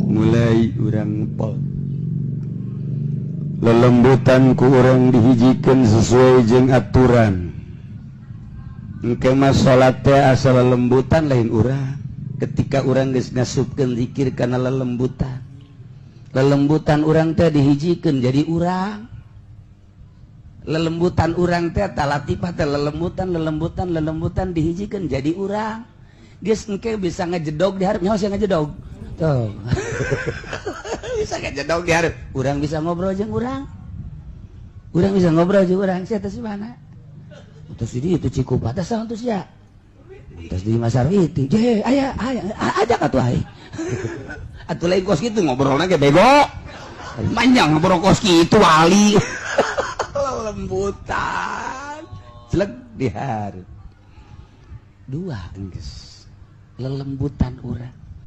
mulai urang pol lelembutan ku urang dihijikan sesuai jeung aturan engke mah salat teh asal lelembutan lain urang ketika urang geus ngasupkeun zikir kana lelembutan urang teh dihijikeun jadi urang lelembutan urang teh talatifah teh lelembutan dihijikeun jadi urang geus engke bisa ngajedog di hareup nyaho sia ngajedog tuh bisa ngajedog di hareup urang bisa ngobrol jeung urang bisa ngobrol jeung urang sia teh mana terus di itu Cikupa teh saha terus ya terus di Masarwiti je aya ajak atuh ai atuh lain kos kitu ngobrolna ge bego manjang ngobrol kos kitu wali lelembutan celeg di hareup dua enggeus lelembutan urang